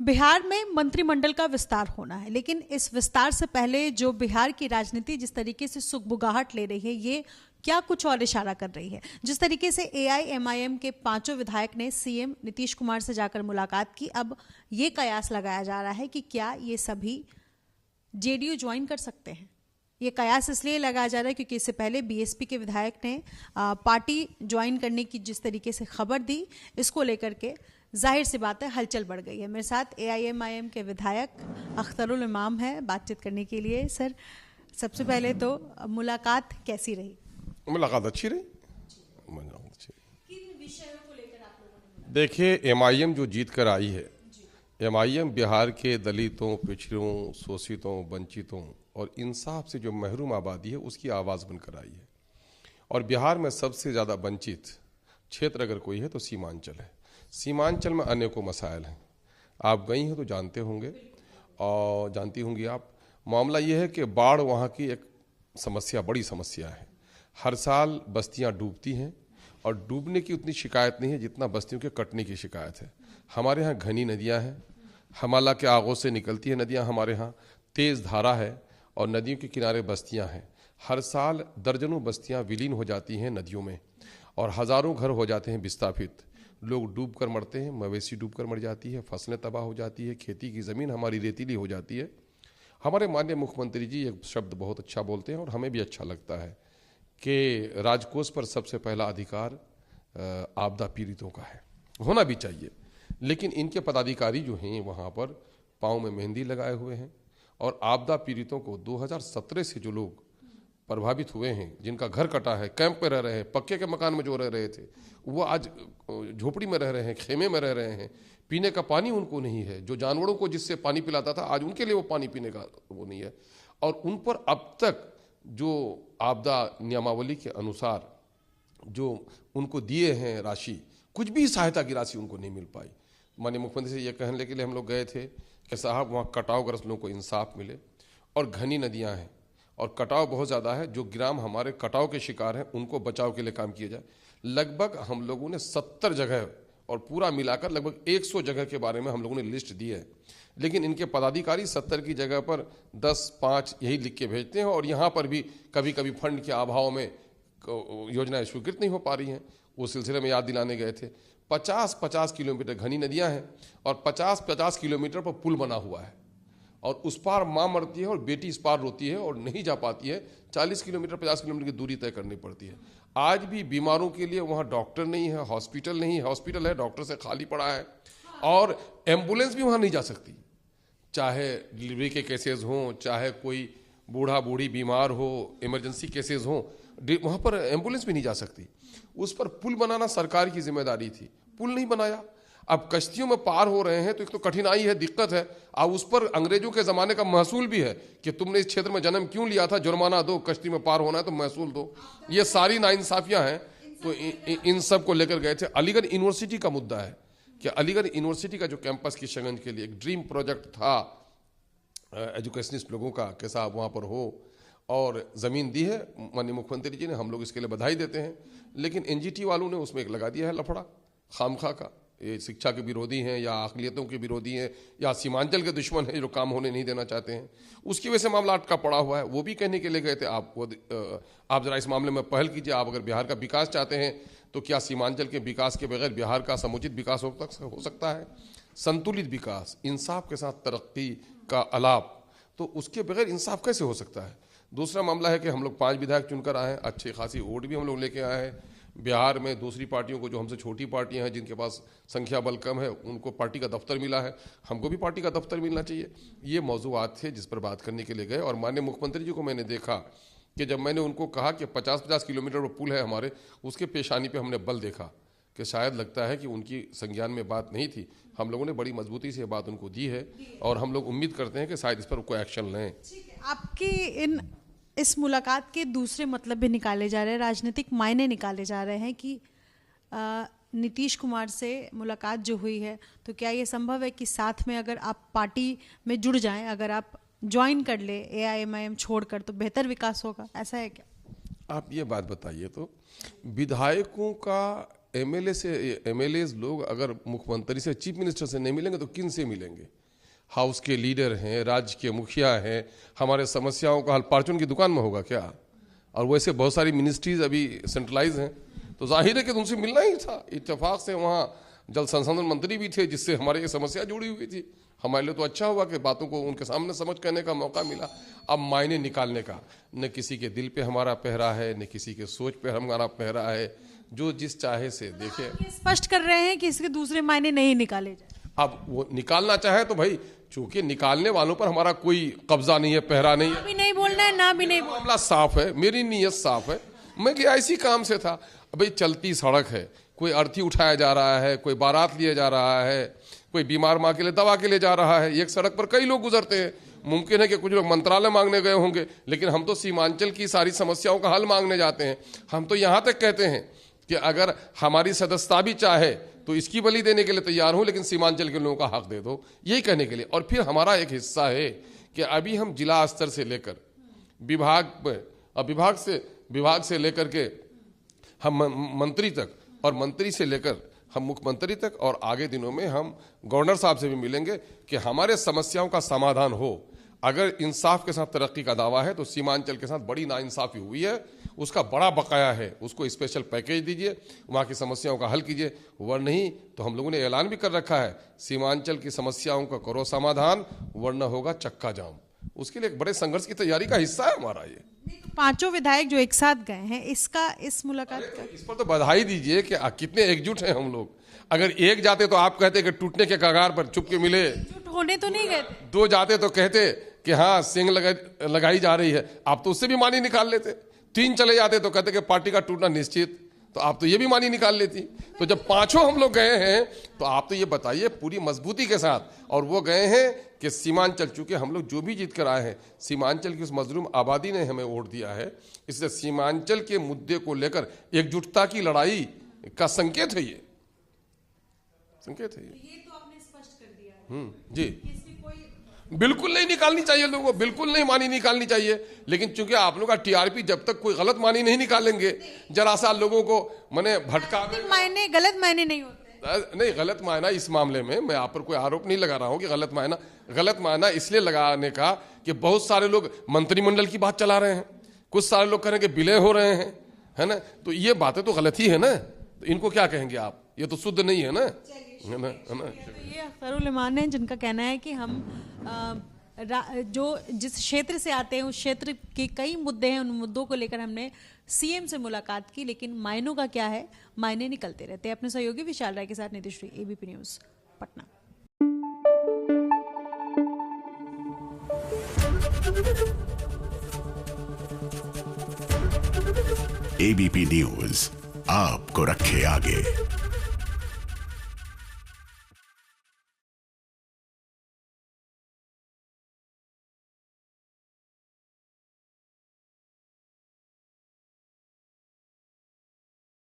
बिहार में मंत्रिमंडल का विस्तार होना है, लेकिन इस विस्तार से पहले जो बिहार की राजनीति जिस तरीके से सुगबुगाहट ले रही है, ये क्या कुछ और इशारा कर रही है? जिस तरीके से एआईएमआईएम के 5 विधायक ने सीएम नीतीश कुमार से जाकर मुलाकात की, अब ये कयास लगाया जा रहा है कि क्या ये सभी जेडीयू ज्वाइन कर सकते हैं। ये कयास इसलिए लगाया जा रहा है क्योंकि इससे पहले बीएसपी के विधायक ने पार्टी ज्वाइन करने की जिस तरीके से खबर दी, इसको लेकर के जाहिर सी बात है हलचल बढ़ गई है। मेरे साथ एआईएमआईएम के विधायक अख्तरुल इमाम है बातचीत करने के लिए। सर, सबसे पहले तो मुलाकात कैसी रही? मुलाकात अच्छी रही। किन विषयों को लेकर आप लोगों ने? देखिए, एमआईएम जो जीत कर आई है, एमआईएम बिहार के दलितों, पिछड़ों, शोषितों, वंचितों और इंसाफ से जो महरूम आबादी है उसकी आवाज़ बनकर आई है। और बिहार में सबसे ज़्यादा वंचित क्षेत्र अगर कोई है तो सीमांचल है। सीमांचल में अनेकों मसाइल हैं, आप गई हैं तो जानते होंगे और जानती होंगी आप। मामला ये है कि बाढ़ वहाँ की एक समस्या, बड़ी समस्या है। हर साल बस्तियाँ डूबती हैं और डूबने की उतनी शिकायत नहीं है जितना बस्तियों के कटने की शिकायत है। हमारे यहाँ घनी नदियाँ हैं, हिमालय के आगों से निकलती है नदियाँ, हमारे यहाँ तेज़ धारा है और नदियों के किनारे बस्तियाँ हैं। हर साल दर्जनों बस्तियाँ विलीन हो जाती हैं नदियों में और हज़ारों घर हो जाते हैं विस्थापित। लोग डूब कर मरते हैं, मवेशी डूब कर मर जाती है, फसलें तबाह हो जाती है, खेती की ज़मीन हमारी रेतीली हो जाती है। हमारे माननीय मुख्यमंत्री जी एक शब्द बहुत अच्छा बोलते हैं और हमें भी अच्छा लगता है कि राजकोष पर सबसे पहला अधिकार आपदा पीड़ितों का है, होना भी चाहिए। लेकिन इनके पदाधिकारी जो हैं वहाँ पर पाँव में मेहंदी लगाए हुए हैं और आपदा पीड़ितों को 2017 से जो लोग प्रभावित हुए हैं, जिनका घर कटा है, कैंप में रह रहे हैं, पक्के के मकान में जो रह रहे थे, वो आज झोपड़ी में रह रहे हैं, खेमे में रह रहे हैं। पीने का पानी उनको नहीं है। जो जानवरों को जिससे पानी पिलाता था, आज उनके लिए वो पानी पीने का वो नहीं है। और उन पर अब तक जो आपदा नियमावली के अनुसार जो उनको दिए हैं राशि, कुछ भी सहायता की राशि उनको नहीं मिल पाई। माननीय मुख्यमंत्री से ये कहने के लिए हम लोग गए थे कि साहब वहाँ कटावग्रस्त लोगों को इंसाफ मिले। और घनी नदियाँ हैं और कटाव बहुत ज़्यादा है। जो ग्राम हमारे कटाव के शिकार हैं उनको बचाव के लिए काम किया जाए। लगभग हम लोगों ने 70 जगह और पूरा मिलाकर लगभग 100 जगह के बारे में हम लोगों ने लिस्ट दी है। लेकिन इनके पदाधिकारी 70 की जगह पर 10-5 यही लिख के भेजते हैं और यहाँ पर भी कभी कभी फंड के अभाव में योजनाएं स्वीकृत नहीं हो पा रही हैं। उस सिलसिले में याद दिलाने गए थे। 50-50 किलोमीटर घनी नदियाँ हैं और 50-50 किलोमीटर पर पुल बना हुआ है और उस पार माँ मरती है और बेटी इस पार रोती है और नहीं जा पाती है। 40 किलोमीटर 50 किलोमीटर की दूरी तय करनी पड़ती है। आज भी बीमारों के लिए वहाँ डॉक्टर नहीं है, हॉस्पिटल नहीं है। हॉस्पिटल है, डॉक्टर से खाली पड़ा है और एम्बुलेंस भी वहाँ नहीं जा सकती। चाहे डिलीवरी के केसेस हों, चाहे कोई बूढ़ा बूढ़ी बीमार हो, इमरजेंसी केसेस हों, वहाँ पर एम्बुलेंस भी नहीं जा सकती। उस पर पुल बनाना सरकार की जिम्मेदारी थी, पुल नहीं बनाया। अब कश्तियों में पार हो रहे हैं तो एक तो कठिनाई है, दिक्कत है। अब उस पर अंग्रेजों के ज़माने का महसूल भी है कि तुमने इस क्षेत्र में जन्म क्यों लिया था, जुर्माना दो, कश्ती में पार होना है तो महसूल दो। ये सारी नाइंसाफियाँ हैं। तो इन सब को लेकर गए थे। अलीगढ़ यूनिवर्सिटी का मुद्दा है कि अलीगढ़ यूनिवर्सिटी का जो कैंपस किशनगंज के लिए एक ड्रीम प्रोजेक्ट था एजुकेशनिस्ट लोगों का कि साहब वहाँ पर हो, और ज़मीन दी है माननीय मुख्यमंत्री जी ने, हम लोग इसके लिए बधाई देते हैं। लेकिन एनजीटी वालों ने उसमें एक लगा दिया है लफड़ा खामखा का। ये शिक्षा के विरोधी हैं या अक़लियतों के विरोधी हैं या सीमांचल के दुश्मन हैं जो काम होने नहीं देना चाहते हैं। उसकी वजह से मामला अटका पड़ा हुआ है। वो भी कहने के लिए गए थे आप ज़रा इस मामले में पहल कीजिए। आप अगर बिहार का विकास चाहते हैं तो क्या सीमांचल के विकास के बगैर बिहार का समुचित विकास हो सकता है? संतुलित विकास, इंसाफ के साथ तरक्की का अलाप, तो उसके बगैर इंसाफ कैसे हो सकता है? दूसरा मामला है कि हम लोग 5 विधायक चुनकर आए हैं, अच्छी खासी वोट भी हम लोग लेके आए हैं। बिहार में दूसरी पार्टियों को, जो हमसे छोटी पार्टियां हैं, जिनके पास संख्या बल कम है, उनको पार्टी का दफ्तर मिला है। हमको भी पार्टी का दफ्तर मिलना चाहिए। ये मौजूआत थे जिस पर बात करने के लिए गए। और माननीय मुख्यमंत्री जी को मैंने देखा कि जब मैंने उनको कहा कि 50-50 किलोमीटर पर पुल है हमारे, उसके पेशानी पर हमने बल देखा कि शायद लगता है कि उनकी संज्ञान में बात नहीं थी। हम लोगों ने बड़ी मजबूती से बात उनको दी है और हम लोग उम्मीद करते हैं कि शायद इस पर कोई एक्शन लें। आपकी इस मुलाकात के दूसरे मतलब भी निकाले जा रहे हैं, राजनीतिक मायने निकाले जा रहे हैं कि नीतीश कुमार से मुलाकात जो हुई है, तो क्या ये संभव है कि साथ में अगर आप पार्टी में जुड़ जाएं, अगर आप ज्वाइन कर ले एआईएमआईएम छोड़कर, तो बेहतर विकास होगा? ऐसा है क्या? आप ये बात बताइए तो विधायकों का एमएलए लोग अगर मुख्यमंत्री से, चीफ मिनिस्टर से नहीं मिलेंगे तो किन से मिलेंगे? हाउस के लीडर हैं, राज्य के मुखिया हैं, हमारे समस्याओं का हल परचून की दुकान में होगा क्या? और वैसे बहुत सारी मिनिस्ट्रीज अभी सेंट्रलाइज हैं, तो जाहिर है कि उनसे मिलना ही था। इत्तेफाक से वहाँ जल संसाधन मंत्री भी थे, जिससे हमारे ये समस्या जुड़ी हुई थी। हमारे लिए तो अच्छा हुआ कि बातों को उनके सामने समझ करने का मौका मिला। अब मायने निकालने का, न किसी के दिल पे हमारा पहरा है, न किसी के सोच पे हमारा पहरा है, जो जिस चाहे से देखे। स्पष्ट कर रहे हैं कि इसके दूसरे मायने नहीं निकाले जाए। अब वो निकालना चाहे तो भाई, चूंकि निकालने वालों पर हमारा कोई कब्जा नहीं है, पहरा नहीं है, भी नहीं बोलना है ना भी नहीं बोलना। मामला साफ है, मेरी नीयत साफ है, मैं गया इसी काम से था। भाई चलती सड़क है, कोई अर्थी उठाया जा रहा है, कोई बारात लिए जा रहा है, कोई बीमार माँ के लिए दवा के लिए जा रहा है, एक सड़क पर कई लोग गुजरते हैं। मुमकिन है कि कुछ लोग मंत्रालय मांगने गए होंगे, लेकिन हम तो सीमांचल की सारी समस्याओं का हल मांगने जाते हैं। हम तो यहाँ तक कहते हैं कि अगर हमारी सदस्यता भी चाहे तो इसकी बलि देने के लिए तैयार हूं, लेकिन सीमांचल के लोगों का हक दे दो, यही कहने के लिए। और फिर हमारा एक हिस्सा है कि अभी हम जिला स्तर से लेकर विभाग से लेकर के हम मंत्री तक, और मंत्री से लेकर हम मुख्यमंत्री तक, और आगे दिनों में हम गवर्नर साहब से भी मिलेंगे कि हमारे समस्याओं का समाधान हो। अगर इंसाफ के साथ तरक्की का दावा है तो सीमांचल के साथ बड़ी नाइंसाफी हुई है, उसका बड़ा बकाया है, उसको स्पेशल पैकेज दीजिए, वहाँ की समस्याओं का हल कीजिए। वरना नहीं तो हम लोगों ने ऐलान भी कर रखा है, सीमांचल की समस्याओं का करो समाधान, वरना होगा चक्का जाम। उसके लिए एक बड़े संघर्ष की तैयारी का हिस्सा है हमारा ये। पांचों विधायक जो एक साथ गए हैं, इस मुलाकात का इस पर तो बधाई दीजिए कि कितने एकजुट हैं हम लोग। अगर एक जाते तो आप कहते कि टूटने के कगार पर चुप के मिले, एकजुट होने तो नहीं गए। दो जाते तो कहते कि हाँ सिंग लगाई जा रही है, आप तो उससे भी मानी निकाल लेते। तीन चले जाते तो कहते कि पार्टी का टूटना निश्चित, तो आप तो ये भी मानी निकाल लेती। तो जब पांचों हम लोग गए हैं तो आप तो ये बताइए पूरी मजबूती के साथ, और वो गए हैं कि सीमांचल, चूंकि हम लोग जो भी जीत कर आए हैं, सीमांचल की उस मजलूम आबादी ने हमें वोट दिया है, इसलिए सीमांचल के मुद्दे को लेकर एकजुटता की लड़ाई का संकेत है ये, संकेत है ये तो आपने स्पष्ट कर दिया जी। बिल्कुल नहीं निकालनी चाहिए लोगों को, बिल्कुल नहीं मानी निकालनी चाहिए, लेकिन चूंकि आप लोग का टीआरपी जब तक कोई गलत मानी नहीं निकालेंगे, जरा सा लोगों को मैंने भटका मायने, गलत मायने नहीं होते। नहीं, गलत मायना इस मामले में मैं आप पर कोई आरोप नहीं लगा रहा हूं कि गलत मायना इसलिए लगाने का कि बहुत सारे लोग मंत्रिमंडल की बात चला रहे हैं, कुछ सारे लोग कह रहे हैं कि विलय हो रहे हैं, है ना, तो ये बातें तो गलत ही है ना, तो इनको क्या कहेंगे आप, ये तो शुद्ध नहीं है ना, है ना। तो ये अख्तरुल इमान है जिनका कहना है कि हम जो जिस क्षेत्र से आते हैं उस क्षेत्र के कई मुद्दे हैं, उन मुद्दों को लेकर हमने सीएम से मुलाकात की, लेकिन मायनों का क्या है, मायने निकलते रहते हैं। अपने सहयोगी विशाल राय के साथ Nitishri, ABP news, Patna. ABP news आपको रखे आगे।